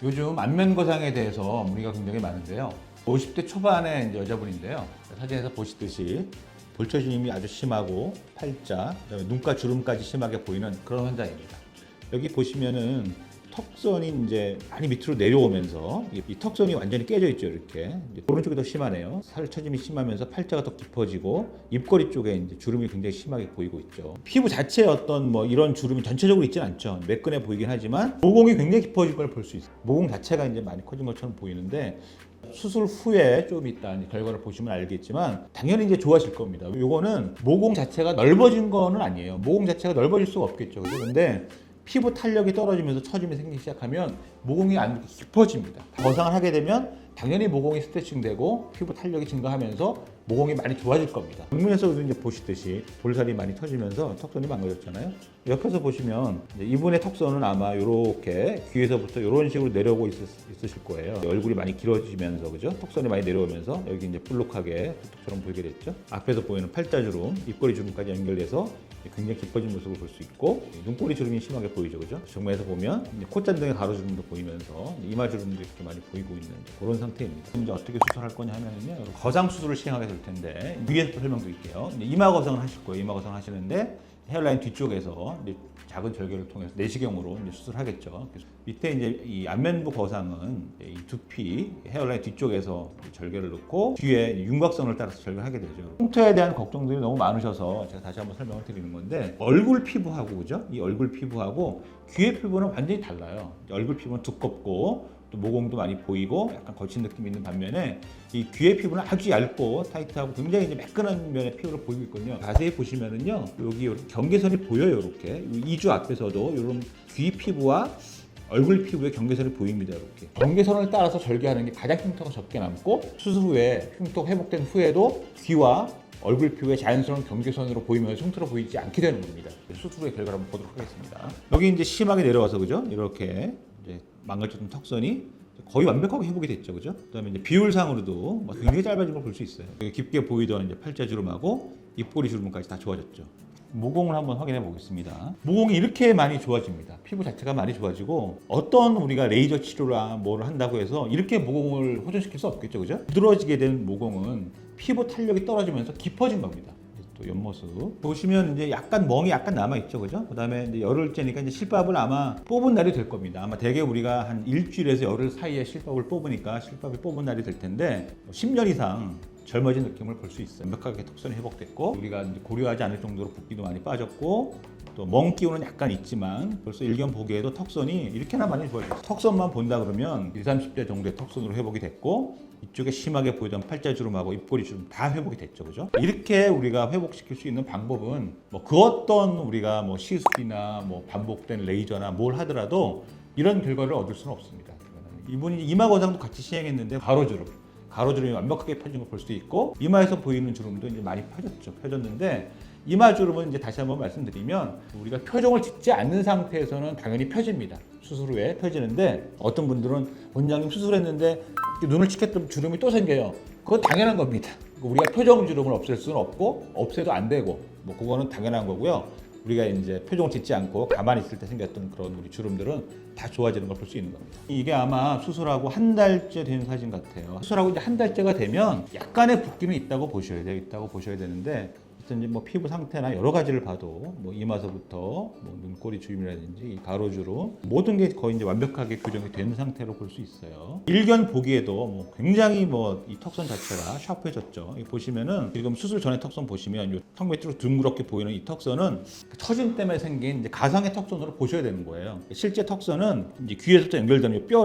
요즘 안면 거상에 대해서 문의가 굉장히 많은데요. 50대 초반의 이제 여자분인데요. 사진에서 보시듯이 볼처짐이 아주 심하고 팔자, 그다음에 눈가 주름까지 심하게 보이는 그런 환자입니다. 여기 보시면은 턱선이 이제 많이 밑으로 내려오면서 이 턱선이 완전히 깨져 있죠. 이렇게 오른쪽이 더 심하네요. 살처짐이 심하면서 팔자가 더 깊어지고 입꼬리 쪽에 이제 주름이 굉장히 심하게 보이고 있죠. 피부 자체에 어떤 뭐 이런 주름이 전체적으로 있지는 않죠. 매끈해 보이긴 하지만 모공이 굉장히 깊어진 걸 볼 수 있어요. 모공 자체가 이제 많이 커진 것처럼 보이는데 수술 후에 좀 이따 결과를 보시면 알겠지만 당연히 이제 좋아질 겁니다. 요거는 모공 자체가 넓어진 거는 아니에요. 모공 자체가 넓어질 수가 없겠죠. 그런데 피부 탄력이 떨어지면서 처짐이 생기기 시작하면 모공이 안 깊어집니다. 거상을 하게 되면 당연히 모공이 스트레칭되고 피부 탄력이 증가하면서 모공이 많이 좋아질 겁니다. 정면에서도 이제 보시듯이 볼살이 많이 터지면서 턱선이 망가졌잖아요. 옆에서 보시면 이분의 턱선은 아마 이렇게 귀에서부터 이런 식으로 내려오고 있으실 거예요. 얼굴이 많이 길어지면서 그죠? 턱선이 많이 내려오면서 여기 이제 볼록하게 턱처럼 보이게 됐죠. 앞에서 보이는 팔자주름, 입꼬리 주름까지 연결돼서 굉장히 깊어진 모습을 볼 수 있고 눈꼬리 주름이 심하게 보이죠, 그죠? 정면에서 보면 콧잔등의 가로주름도 보이면서 이마주름도 이렇게 많이 보이고 있는 그런 상태입니다. 이제 어떻게 수술할 거냐 하면요, 거상 수술을 시행하게 될 텐데 위에서 설명드릴게요. 이마 거상을 하실 거예요. 이마 거상을 하시는데 헤어라인 뒤쪽에서 이제 작은 절개를 통해서 내시경으로 이제 수술하겠죠. 밑에 이제 이 안면부 거상은 이 두피 헤어라인 뒤쪽에서 절개를 넣고 뒤에 윤곽선을 따라서 절개를 하게 되죠. 흉터에 대한 걱정들이 너무 많으셔서 제가 다시 한번 설명을 드리는 건데 얼굴 피부하고 그죠? 이 얼굴 피부하고 귀의 피부는 완전히 달라요. 얼굴 피부는 두껍고 또 모공도 많이 보이고 약간 거친 느낌이 있는 반면에 이 귀의 피부는 아주 얇고 타이트하고 굉장히 이제 매끈한 면의 피부를 보이고 있거든요. 자세히 보시면은요, 여기 경계선이 보여요. 이렇게 이주 앞에서도 이런 귀 피부와 얼굴 피부의 경계선이 보입니다. 이렇게 경계선을 따라서 절개하는 게 가장 흉터가 적게 남고 수술 후에 흉터 회복된 후에도 귀와 얼굴 피부의 자연스러운 경계선으로 보이면서 흉터로 보이지 않게 되는 겁니다. 수술 후의 결과를 한번 보도록 하겠습니다. 여기 이제 심하게 내려와서 그죠? 이렇게 이제 망가졌던 턱선이 거의 완벽하게 회복이 됐죠, 그죠? 그다음에 이제 비율상으로도 굉장히 짧아진 걸 볼 수 있어요. 깊게 보이던 이제 팔자 주름하고 입꼬리 주름까지 다 좋아졌죠. 모공을 한번 확인해 보겠습니다. 모공이 이렇게 많이 좋아집니다. 피부 자체가 많이 좋아지고 어떤 우리가 레이저 치료나 뭐를 한다고 해서 이렇게 모공을 호전시킬 수 없겠죠, 그죠? 부드러워지게 된 모공은 피부 탄력이 떨어지면서 깊어진 겁니다. 또 옆모습 보시면 이제 약간 멍이 약간 남아 있죠, 그죠? 그다음에 이제 열흘째니까 이제 실밥을 아마 뽑은 날이 될 겁니다. 아마 대개 우리가 한 일주일에서 열흘 사이에 실밥을 뽑으니까 실밥이 뽑은 날이 될 텐데 10년 이상 젊어진 느낌을 볼 수 있어요. 완벽하게 턱선이 회복됐고 우리가 이제 고려하지 않을 정도로 붓기도 많이 빠졌고 또 멍 기운은 약간 있지만 벌써 일견 보기에도 턱선이 이렇게나 많이 좋아졌어요. 턱선만 본다 그러면 20, 30대 정도의 턱선으로 회복이 됐고 이쪽에 심하게 보이던 팔자주름하고 입꼬리 주름 다 회복이 됐죠, 그죠? 이렇게 우리가 회복시킬 수 있는 방법은 뭐 그 어떤 우리가 뭐 시술이나 뭐 반복된 레이저나 뭘 하더라도 이런 결과를 얻을 수는 없습니다. 이분이 이마 거상도 같이 시행했는데 가로주름이 완벽하게 펴진 걸 볼 수 있고 이마에서 보이는 주름도 이제 많이 펴졌는데 이마 주름은 이제 다시 한번 말씀드리면 우리가 표정을 짓지 않는 상태에서는 당연히 펴집니다. 수술 후에 펴지는데 어떤 분들은 원장님 수술했는데 눈을 치켰던 주름이 또 생겨요. 그건 당연한 겁니다. 우리가 표정 주름을 없앨 수는 없고 없애도 안 되고 뭐 그거는 당연한 거고요. 우리가 이제 표정을 짓지 않고 가만히 있을 때 생겼던 그런 우리 주름들은 다 좋아지는 걸 볼 수 있는 겁니다. 이게 아마 수술하고 한 달째 된 사진 같아요. 수술하고 이제 한 달째가 되면 약간의 붓기는 있다고 보셔야 되는데 이제 뭐 피부 상태나 여러 가지를 봐도 뭐 이마서부터 뭐 눈꼬리 주름이라든지 가로주름 모든 게 거의 이제 완벽하게 교정이 된 상태로 볼 수 있어요. 일견 보기에도 뭐 굉장히 뭐 이 턱선 자체가 샤프해졌죠. 보시면은 지금 수술 전에 턱선 보시면 이 턱 밑으로 둥그렇게 보이는 이 턱선은 처짐 때문에 생긴 이제 가상의 턱선으로 보셔야 되는 거예요. 실제 턱선은 이제 귀에서부터 연결되는 이 뼈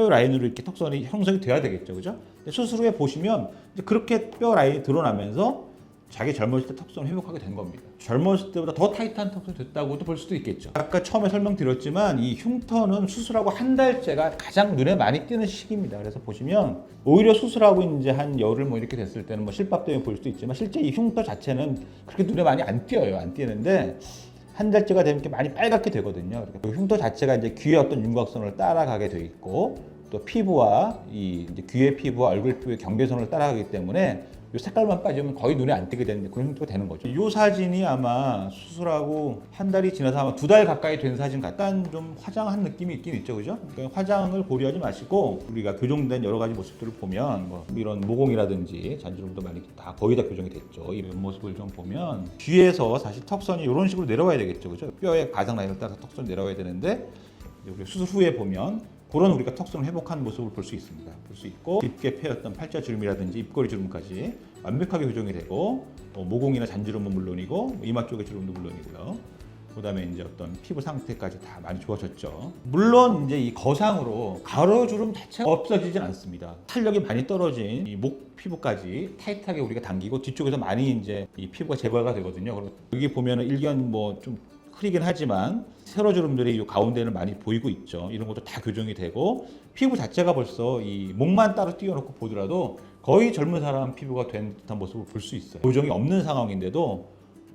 라인으로 이렇게 턱선이 형성이 돼야 되겠죠, 그죠? 수술 후에 보시면 이제 그렇게 뼈 라인이 드러나면서 자기 젊었을 때 턱선을 회복하게 된 겁니다. 젊었을 때보다 더 타이트한 턱선이 됐다고도 볼 수도 있겠죠. 아까 처음에 설명드렸지만 이 흉터는 수술하고 한 달째가 가장 눈에 많이 띄는 시기입니다. 그래서 보시면 오히려 수술하고 이제 한 열흘 뭐 이렇게 됐을 때는 뭐 실밥 때문에 보일 수도 있지만 실제 이 흉터 자체는 그렇게 눈에 많이 안 띄어요. 안 띄는데 한 달째가 되면 이렇게 많이 빨갛게 되거든요. 그 흉터 자체가 이제 귀의 어떤 윤곽선을 따라가게 돼 있고 또 피부와 이 이제 귀의 피부와 얼굴 피부의 경계선을 따라가기 때문에 이 색깔만 빠지면 거의 눈에 안 띄게 되는 그런 형태가 되는 거죠. 이 사진이 아마 수술하고 한 달이 지나서 아마 2달 가까이 된 사진 같다. 약간 좀 화장한 느낌이 있긴 있죠, 그죠? 그러니까 화장을 고려하지 마시고 우리가 교정된 여러 가지 모습들을 보면 뭐 이런 모공이라든지 잔주름도 많이 다 거의 다 교정이 됐죠. 이 모습을 좀 보면 뒤에서 사실 턱선이 이런 식으로 내려와야 되겠죠, 그죠? 뼈의 가상 라인을 따라서 턱선이 내려와야 되는데 우리 수술 후에 보면 그런 우리가 턱선을 회복한 모습을 볼 수 있습니다. 볼 수 있고 깊게 패였던 팔자주름이라든지 입꼬리 주름까지 완벽하게 교정이 되고 모공이나 잔주름은 물론이고 이마 쪽의 주름도 물론이고요. 그다음에 이제 어떤 피부 상태까지 다 많이 좋아졌죠. 물론 이제 이 거상으로 가로주름 자체가 없어지진 않습니다. 탄력이 많이 떨어진 이 목 피부까지 타이트하게 우리가 당기고 뒤쪽에서 많이 이제 이 피부가 제거가 되거든요. 그리고 여기 보면은 일견 뭐 좀 흐리긴 하지만 세로주름들이 이 가운데는 많이 보이고 있죠. 이런 것도 다 교정이 되고 피부 자체가 벌써 이 목만 따로 띄워놓고 보더라도 거의 젊은 사람 피부가 된 듯한 모습을 볼 수 있어요. 교정이 없는 상황인데도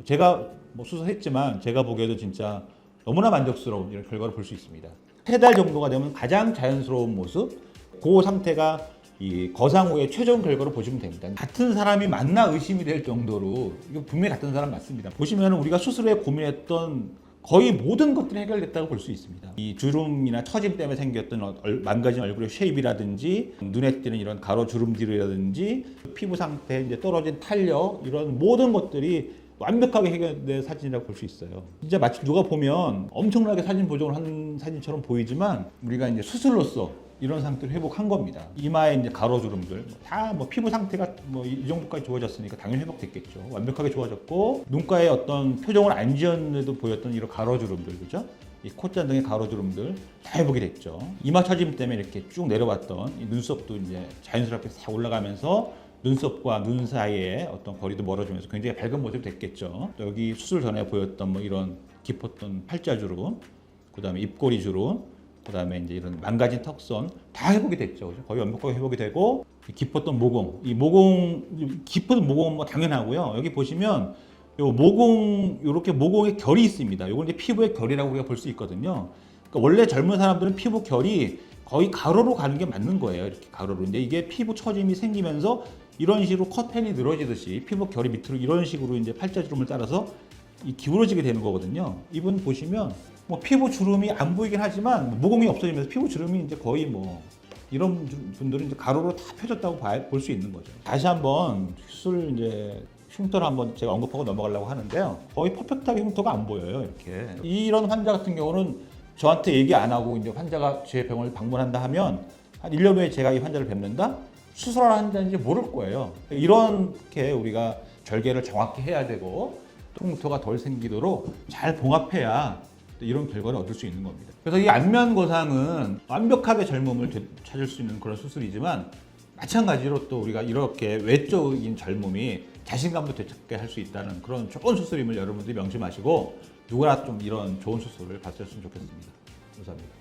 제가 뭐 수술했지만 제가 보기에도 진짜 너무나 만족스러운 이런 결과를 볼 수 있습니다. 3달 정도가 되면 가장 자연스러운 모습, 그 상태가 이 거상 후의 최종 결과로 보시면 됩니다. 같은 사람이 맞나 의심이 될 정도로 이거 분명히 같은 사람 맞습니다. 보시면 우리가 수술 후에 고민했던 거의 모든 것들이 해결됐다고 볼 수 있습니다. 이 주름이나 처짐 때문에 생겼던 망가진 얼굴의 쉐입이라든지 눈에 띄는 이런 가로 주름들이라든지 피부 상태, 이제 떨어진 탄력 이런 모든 것들이 완벽하게 해결된 사진이라고 볼 수 있어요. 진짜 마치 누가 보면 엄청나게 사진 보정을 한 사진처럼 보이지만 우리가 이제 수술로서 이런 상태를 회복한 겁니다. 이마에 이제 가로주름들 다 뭐 피부 상태가 뭐 이 정도까지 좋아졌으니까 당연히 회복됐겠죠. 완벽하게 좋아졌고 눈가에 어떤 표정을 안 지었는데도 보였던 이런 가로주름들, 그죠? 이 콧잔 등의 가로주름들 다 회복이 됐죠. 이마 처짐 때문에 이렇게 쭉 내려왔던 이 눈썹도 이제 자연스럽게 싹 올라가면서 눈썹과 눈 사이에 어떤 거리도 멀어지면서 굉장히 밝은 모습이 됐겠죠. 또 여기 수술 전에 보였던 뭐 이런 깊었던 팔자주름, 그다음에 입꼬리 주름, 그다음에 이제 이런 망가진 턱선 다 회복이 됐죠. 거의 완벽하게 회복이 되고 깊었던 모공, 이 모공 깊은 모공은 뭐 당연하고요. 여기 보시면 요 모공 이렇게 모공의 결이 있습니다. 이걸 이제 피부의 결이라고 우리가 볼 수 있거든요. 그러니까 원래 젊은 사람들은 피부 결이 거의 가로로 가는 게 맞는 거예요. 이렇게 가로로. 근데 이게 피부 처짐이 생기면서 이런 식으로 커튼이 늘어지듯이 피부 결이 밑으로 이런 식으로 이제 팔자주름을 따라서 이 기울어지게 되는 거거든요. 이분 보시면 뭐 피부 주름이 안 보이긴 하지만 모공이 없어지면서 피부 주름이 이제 거의 뭐 이런 분들은 이제 가로로 다 펴졌다고 볼 수 있는 거죠. 다시 한번 수술 이제 흉터를 한번 제가 언급하고 넘어가려고 하는데요. 거의 퍼펙트하게 흉터가 안 보여요. 이렇게 이런 환자 같은 경우는 저한테 얘기 안 하고 이제 환자가 제 병원을 방문한다 하면 한 1년 후에 제가 이 환자를 뵙는다? 수술하는 환자인지 모를 거예요. 이렇게 우리가 절개를 정확히 해야 되고 흉터가 덜 생기도록 잘 봉합해야 이런 결과를 얻을 수 있는 겁니다. 그래서 이 안면 거상은 완벽하게 젊음을 찾을 수 있는 그런 수술이지만 마찬가지로 또 우리가 이렇게 외적인 젊음이 자신감도 되찾게 할 수 있다는 그런 좋은 수술임을 여러분들이 명심하시고 누구나 좀 이런 좋은 수술을 받으셨으면 좋겠습니다. 감사합니다.